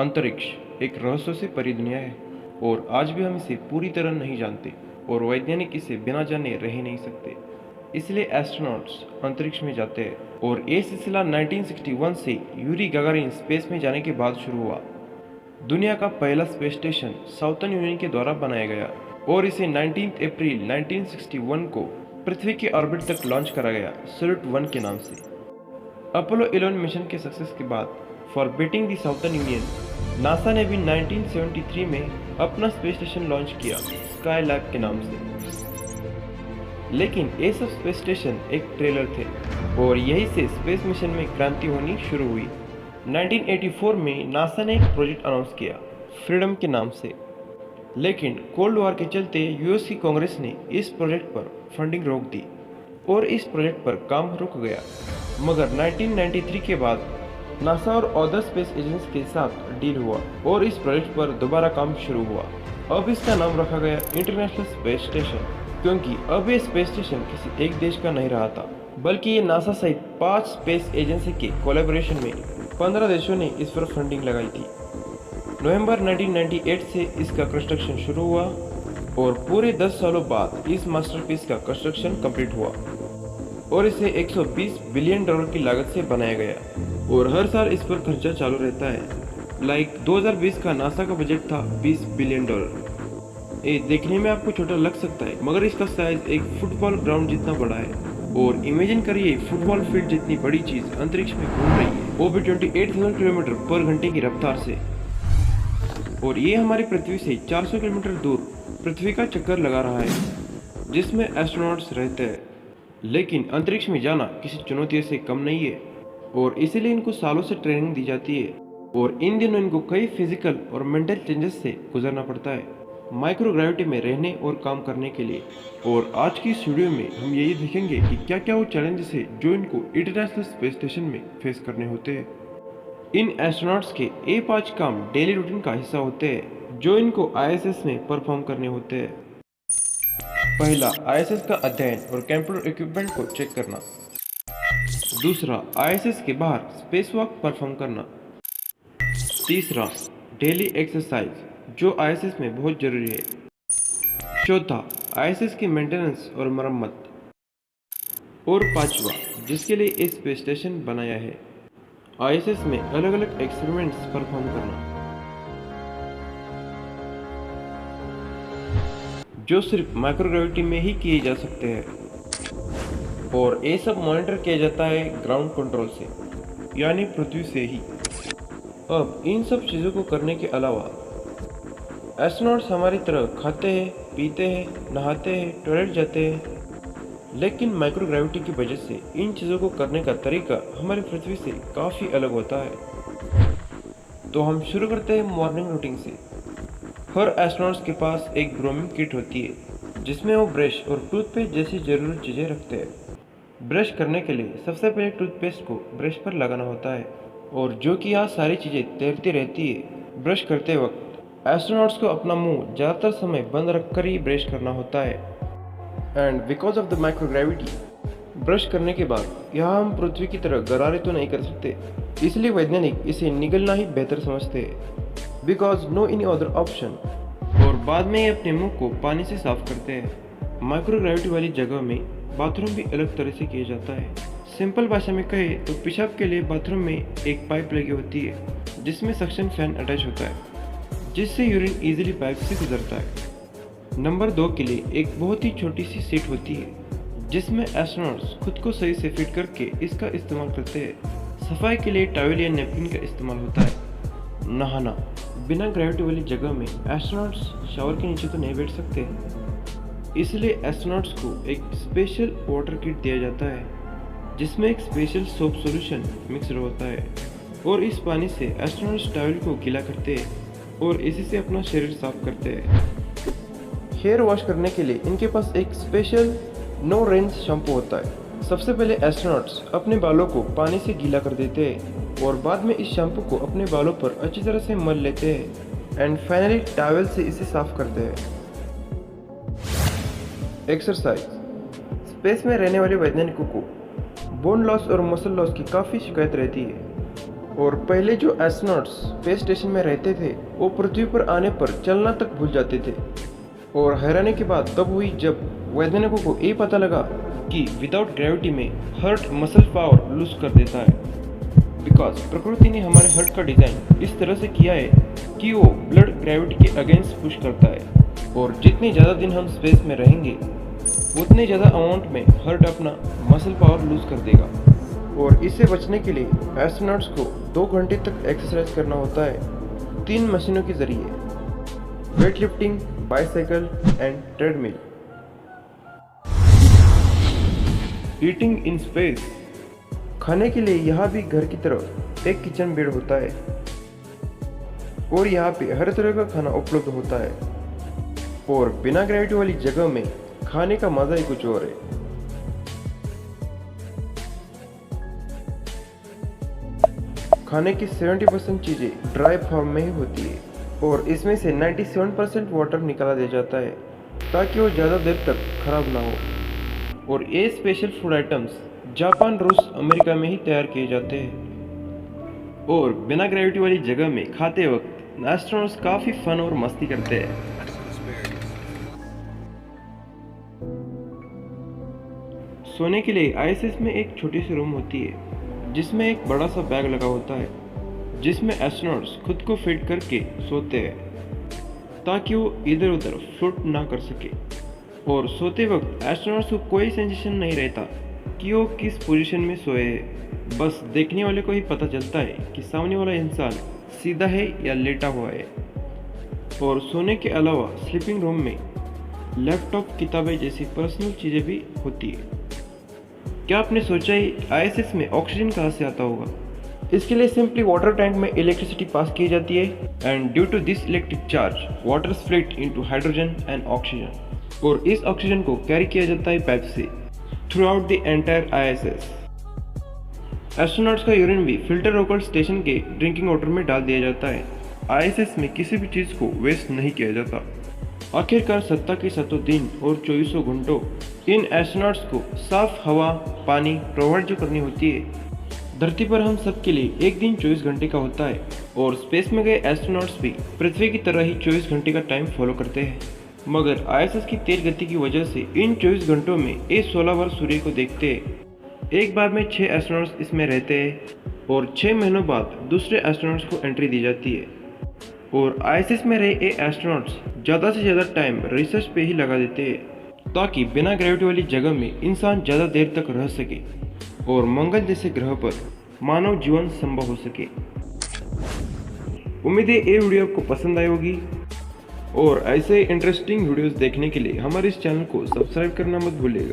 अंतरिक्ष एक रहस्य से भरी दुनिया है और आज भी हम इसे पूरी तरह नहीं जानते और वैज्ञानिक इसे बिना जाने रह ही नहीं सकते। इसलिए एस्ट्रोनॉट्स अंतरिक्ष में जाते हैं और ये सिलसिला 1961 से यूरी गागारिन स्पेस में जाने के बाद शुरू हुआ। दुनिया का पहला स्पेस स्टेशन साउथर्न यूनियन के द्वारा बनाया गया और इसे 19 अप्रैल 1961 को पृथ्वी के ऑर्बिट तक लॉन्च करा गया सैल्यूट 1 के नाम से। अपोलो 11 मिशन के सक्सेस के बाद for beating the southern union NASA ने भी 1973 में अपना स्पेस स्टेशन लॉन्च किया स्काई लैब के नाम से। लेकिन ये सब स्पेस स्टेशन एक ट्रेलर थे और यही से स्पेस मिशन में क्रांति होनी शुरू हुई। 1984 में नासा ने एक प्रोजेक्ट अनाउंस किया फ्रीडम के नाम से, लेकिन कोल्ड वॉर के चलते यूएस की कांग्रेस ने इस प्रोजेक्ट पर फंडिंग रोक दी और इस प्रोजेक्ट पर काम रुक गया। मगर 1993 के बाद नासा और अदर स्पेस एजेंसी के साथ डील हुआ और इस प्रोजेक्ट पर दोबारा काम शुरू हुआ। अब इसका नाम रखा गया इंटरनेशनल स्पेस स्टेशन, क्योंकि अब ये स्पेस स्टेशन किसी एक देश का नहीं रहा था, बल्कि ये नासा सहित 5 स्पेस एजेंसी के कोलैबोरेशन में 15 देशों ने इस पर फंडिंग लगाई थी। नवंबर 1998 से इसका कंस्ट्रक्शन शुरू हुआ और पूरे 10 सालों बाद इस मास्टरपीस का कंस्ट्रक्शन कंप्लीट हुआ और इसे 120 बिलियन डॉलर की लागत से बनाया गया और हर साल इस पर खर्चा चालू रहता है। 2020 का नासा का बजट था 20 बिलियन डॉलर। ये देखने में आपको छोटा लग सकता है, मगर इसका साइज एक फुटबॉल ग्राउंड जितना बड़ा है। और इमेजिन करिए फुटबॉल फील्ड जितनी बड़ी चीज अंतरिक्ष में घूम रही है, वो भी 28,000 किलोमीटर पर घंटे की रफ्तार से। और ये हमारी पृथ्वी से 400 किलोमीटर दूर पृथ्वी का चक्कर लगा रहा है, जिसमें एस्ट्रोनॉट्स रहते हैं। लेकिन अंतरिक्ष में जाना किसी चुनौती से कम नहीं है और इसीलिए इनको सालों से ट्रेनिंग दी जाती है और इन दिनों इनको कई फिजिकल और मेंटल चेंजेस से गुजरना पड़ता है माइक्रोग्रेविटी में रहने और काम करने के लिए। और आज की इस वीडियो में हम यही देखेंगे कि क्या क्या वो चैलेंजेस है जो इनको इंटरनेशनल स्पेस स्टेशन में फेस करने होते हैं। इन एस्ट्रोनॉट्स के ये 5 काम डेली रूटीन का हिस्सा होते हैं जो इनको आईएसएस में परफॉर्म करने होते हैं। पहला, आईएसएस का अध्ययन और कंप्यूटर इक्विपमेंट को चेक करना। दूसरा, आईएसएस के बाहर स्पेस वॉक परफॉर्म करना। तीसरा, डेली एक्सरसाइज जो आईएसएस में बहुत जरूरी है। चौथा, आईएसएस की मेंटेनेंस और मरम्मत। और पांचवा, जिसके लिए इस स्पेस स्टेशन बनाया है, आईएसएस में अलग अलग एक्सपेरिमेंट्स परफॉर्म करना जो सिर्फ माइक्रोग्रेविटी में ही किए जा सकते हैं। और ये सब मॉनिटर किया जाता है ग्राउंड कंट्रोल से, यानी पृथ्वी से ही। अब इन सब चीज़ों को करने के अलावा एस्ट्रोनॉट्स हमारी तरह खाते हैं, पीते हैं, नहाते हैं, टॉयलेट जाते हैं, लेकिन माइक्रोग्रेविटी की वजह से इन चीज़ों को करने का तरीका हमारी पृथ्वी से काफ़ी अलग होता है। तो हम शुरू करते हैं मॉर्निंग रूटीन से। हर एस्ट्रोनॉट्स के पास एक ग्रूमिंग किट होती है जिसमें वो ब्रश और टूथपेस्ट जैसी ज़रूरी चीज़ें रखते हैं। ब्रश करने के लिए सबसे पहले टूथपेस्ट को ब्रश पर लगाना होता है और जो कि यहाँ सारी चीज़ें तैरती रहती है। ब्रश करते वक्त एस्ट्रोनॉट्स को अपना मुंह ज़्यादातर समय बंद रखकर ही ब्रश करना होता है। And because of the microgravity, brush करने के बाद यहाँ हम पृथ्वी की तरह गरारे तो नहीं कर सकते, इसलिए वैज्ञानिक इसे निगलना ही बेहतर समझते हैं, because no any other option. और बाद में ये अपने मुंह को पानी से साफ करते हैं। माइक्रोग्रेविटी वाली जगह में बाथरूम भी अलग तरह से किया जाता है। सिंपल भाषा में कहे तो पेशाब के लिए बाथरूम में एक पाइप लगी होती है जिसमें सक्शन फैन अटैच होता है, जिससे यूरिन इजीली पाइप से गुजरता है। नंबर 2 के लिए एक बहुत ही छोटी सी सीट होती है जिसमें एस्ट्रोनॉट्स खुद को सही से फिट करके इसका इस्तेमाल करते हैं। सफाई के लिए टॉवल या नैपकिन का इस्तेमाल होता है। नहाना, बिना ग्रेविटी वाली जगह में एस्ट्रोनॉट्स शावर के नीचे तो नहीं बैठ सकते, इसलिए एस्ट्रोनॉट्स को एक स्पेशल वाटर किट दिया जाता है जिसमें एक स्पेशल सोप सॉल्यूशन मिक्सड होता है और इस पानी से एस्ट्रोनॉट्स टॉवल को गीला करते हैं और इसी से अपना शरीर साफ करते हैं। हेयर वॉश करने के लिए इनके पास एक स्पेशल नो रेंज शैम्पू होता है। सबसे पहले एस्ट्रोनॉट्स अपने बालों को पानी से गीला कर देते हैं और बाद में इस शैम्पू को अपने बालों पर अच्छी तरह से मल लेते हैं एंड फाइनली टॉवल से इसे साफ करते हैं। एक्सरसाइज, स्पेस में रहने वाले वैज्ञानिकों को बोन लॉस और मसल लॉस की काफ़ी शिकायत रहती है और पहले जो एस्ट्रोनॉट्स स्पेस स्टेशन में रहते थे वो पृथ्वी पर आने पर चलना तक भूल जाते थे। और हैरानी की बात तब हुई जब वैज्ञानिकों को ये पता लगा कि विदाउट ग्रेविटी में हार्ट मसल पावर लूज कर देता है। बिकॉज प्रकृति ने हमारे हार्ट का डिज़ाइन इस तरह से किया है कि वो ब्लड ग्रेविटी के अगेंस्ट पुश करता है, और जितने ज़्यादा दिन हम स्पेस में रहेंगे उतने ज़्यादा अमाउंट में हार्ट अपना मसल पावर लूज कर देगा। और इससे बचने के लिए एस्ट्रोनॉट्स को 2 घंटे तक एक्सरसाइज करना होता है 3 मशीनों के जरिए, weight lifting, bicycle and treadmill. Eating in space. खाने के लिए यहाँ भी घर की तरह एक किचन बेड होता है और यहाँ पे हर तरह का खाना उपलब्ध होता है। और बिना ग्रेविटी वाली जगह में खाने का मजा ही कुछ और है। खाने की 70% चीज़ें ड्राई फॉर्म में ही होती है और इसमें से 97% वाटर निकाला दिया जाता है ताकि वो ज़्यादा देर तक खराब ना हो। और ये स्पेशल फूड आइटम्स जापान, रूस, अमेरिका में ही तैयार किए जाते हैं। और बिना ग्रेविटी वाली जगह में खाते वक्त एस्ट्रोनॉट्स काफ़ी फन और मस्ती करते हैं। सोने के लिए आईएसएस में एक छोटी सी रूम होती है जिसमें एक बड़ा सा बैग लगा होता है जिसमें एस्ट्रोनॉट्स खुद को फिट करके सोते हैं ताकि वो इधर उधर फ्लोट ना कर सके। और सोते वक्त एस्ट्रोनॉट्स को कोई सेंसेशन नहीं रहता कि वो किस पोजीशन में सोए हैं, बस देखने वाले को ही पता चलता है कि सामने वाला इंसान सीधा है या लेटा हुआ है। और सोने के अलावा स्लीपिंग रूम में लैपटॉप, किताबें जैसी पर्सनल चीज़ें भी होती है। क्या आपने सोचा ही आईएसएस में ऑक्सीजन कहाँ से आता होगा? इसके लिए सिंपली वाटर टैंक में इलेक्ट्रिसिटी पास की जाती है and due to this electric charge water split into hydrogen and oxygen. और इस ऑक्सीजन को कैरी किया जाता है पाइप से through out the entire ISS. Astronauts का यूरिन भी फिल्टर होकर स्टेशन के ड्रिंकिंग वाटर में डाल दिया जाता है। आईएसएस में किसी भी चीज़ को वेस्ट नहीं किया जाता। आखिरकार सप्ताह के 7 दिन और 24 घंटों इन एस्ट्रोनॉट्स को साफ हवा, पानी प्रोवाइड जो करनी होती है। धरती पर हम सब के लिए एक दिन 24 घंटे का होता है और स्पेस में गए एस्ट्रोनॉट्स भी पृथ्वी की तरह ही 24 घंटे का टाइम फॉलो करते हैं। मगर आईएसएस की तेज गति की वजह से इन 24 घंटों में ये 16 बार सूर्य को देखते हैं। एक बार में 6 एस्ट्रोनॉट्स इसमें रहते हैं और 6 महीनों बाद दूसरे एस्ट्रोनॉट्स को एंट्री दी जाती है। और आईएसएस में रहे ये एस्ट्रोनॉट्स ज़्यादा से ज़्यादा टाइम रिसर्च पे ही लगा देते हैं ताकि बिना ग्रेविटी वाली जगह में इंसान ज़्यादा देर तक रह सके और मंगल जैसे ग्रह पर मानव जीवन संभव हो सके। उम्मीद है ये वीडियो आपको पसंद आई होगी और ऐसे इंटरेस्टिंग वीडियोस देखने के लिए हमारे इस चैनल को सब्सक्राइब करना मत भूलिएगा।